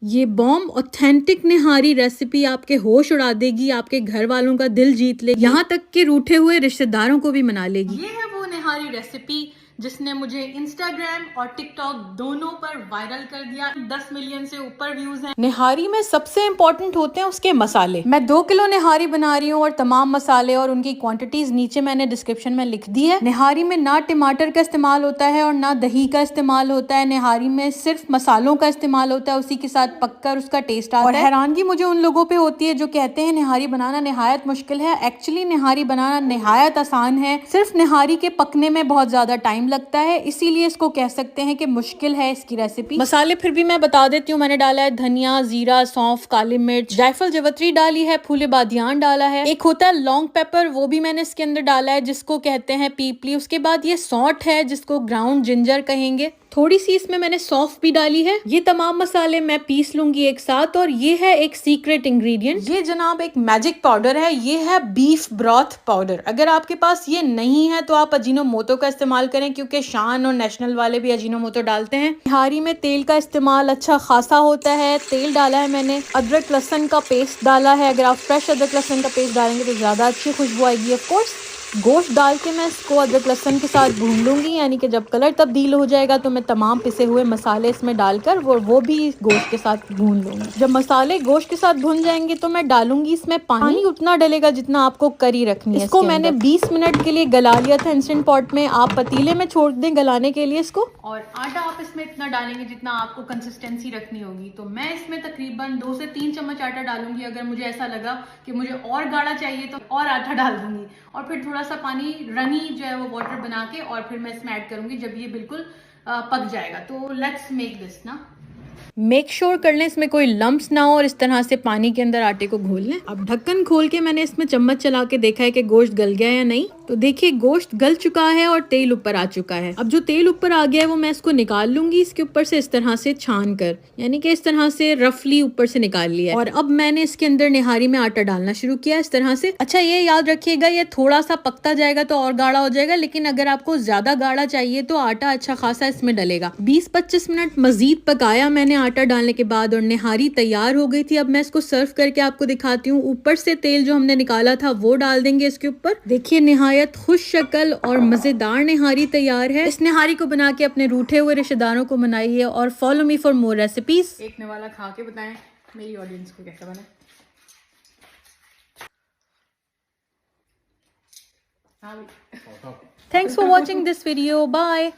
ये bomb authentic निहारी recipe आपके होश उड़ा देगी, आपके घर वालों का दिल जीत लेगी, यहाँ तक कि रूठे हुए रिश्तेदारों को भी मना लेगी। ये है वो निहारी रेसिपी जिसने मुझे इंस्टाग्राम और टिकटॉक दोनों पर वायरल कर दिया। 10 मिलियन से ऊपर व्यूज हैं। निहारी में सबसे इम्पोर्टेंट होते हैं उसके मसाले। मैं 2 किलो निहारी बना रही हूँ और तमाम मसाले और उनकी क्वांटिटीज नीचे मैंने डिस्क्रिप्शन में लिख दी है। निहारी में ना टमाटर का इस्तेमाल होता है और ना दही का इस्तेमाल होता है। निहारी में सिर्फ मसालों का इस्तेमाल होता है, उसी के साथ पककर उसका टेस्ट आता है। और हैरानगी मुझे उन लोगों पे होती है जो कहते हैं निहारी बनाना निहायत मुश्किल है। एक्चुअली निहारी बनाना निहायत आसान है, सिर्फ निहारी के पकने में बहुत ज्यादा टाइम लगता है, इसीलिए इसको कह सकते हैं कि मुश्किल है इसकी रेसिपी। मसाले फिर भी मैं बता देती हूँ। मैंने डाला है धनिया, जीरा, सौंफ, काली मिर्च, जायफल, जवित्री डाली है, फूले बादियान डाला है, एक होता है लॉन्ग पेपर, वो भी मैंने इसके अंदर डाला है जिसको कहते हैं पीपली। उसके बाद ये सौंठ है जिसको ग्राउंड जिंजर कहेंगे। थोड़ी सी इसमें मैंने सौंफ भी डाली है। ये तमाम मसाले मैं पीस लूंगी एक साथ। और ये है एक सीक्रेट इंग्रेडिएंट, ये जनाब एक मैजिक पाउडर है। ये है बीफ ब्रॉथ पाउडर। अगर आपके पास ये नहीं है तो आप अजीनोमोटो का इस्तेमाल करें, क्योंकि शान और नेशनल वाले भी अजीनोमोटो डालते हैं। निहारी में तेल का इस्तेमाल अच्छा खासा होता है। तेल डाला है मैंने, अदरक लहसन का पेस्ट डाला है। अगर आप फ्रेश अदरक लहसन का पेस्ट डालेंगे तो ज्यादा अच्छी खुशबू आएगी। ऑफ कोर्स गोश्त डाल के मैं इसको अदरक लहसन के साथ भून लूंगी, यानी कि जब कलर तब्दील हो जाएगा तो मैं तमाम पिसे हुए मसाले इसमें डालकर वो भी गोश्त के साथ भून लूंगी। जब मसाले गोश्त के साथ भून जाएंगे तो मैं डालूंगी इसमें पानी उतना डलेगा जितना आपको करी रखनी है। इसको मैंने 20 मिनट के लिए गला लिया था इंस्टेंट पॉट में। आप पतीले में छोड़ दें गलाने के लिए इसको। और आटा आप इसमें इतना डालेंगे जितना आपको कंसिस्टेंसी रखनी होगी। तो मैं इसमें तकरीबन 2 से 3 चम्मच आटा डालूंगी। अगर मुझे ऐसा लगा कि मुझे और गाढ़ा चाहिए तो और आटा डाल दूंगी। और फिर थोड़ा सा पानी रनी जो है वो वाटर बना के और फिर मैं इसमें ऐड करूंगी जब ये बिल्कुल पक जाएगा। तो लेट्स मेक दिस ना। मेक श्योर कर लें इसमें कोई लम्प्स ना हो और इस तरह से पानी के अंदर आटे को घोल लें। अब ढक्कन खोल के मैंने इसमें चम्मच चला के देखा है कि गोश्त गल गया या नहीं। तो देखिए गोश्त गल चुका है और तेल ऊपर आ चुका है। अब जो तेल ऊपर आ गया है वो मैं इसको निकाल लूंगी इसके ऊपर से, इस तरह से छान कर, यानी कि इस तरह से रफली ऊपर से निकाल लिया है। और अब मैंने इसके अंदर निहारी में आटा डालना शुरू किया इस तरह से। अच्छा ये याद रखिएगा, ये थोड़ा सा पकता जाएगा तो और गाढ़ा हो जाएगा, लेकिन अगर आपको ज्यादा गाढ़ा चाहिए तो आटा अच्छा खासा इसमें डलेगा। 20-25 मिनट मजीद पकाया मैंने आटा डालने के बाद और निहारी तैयार हो गई थी। अब मैं इसको सर्व करके आपको दिखाती हूँ। ऊपर से तेल जो हमने निकाला था वो डाल देंगे इसके ऊपर। देखिए निहायत खुश शक्ल और मजेदार निहारी तैयार है। इस निहारी को बना के अपने रूठे हुए रिश्तेदारों को मनाइए और follow me for more recipes. एक निवाला खा के बताएं मेरी ऑडियंस को कैसा बना। Thanks for watching this video. Bye.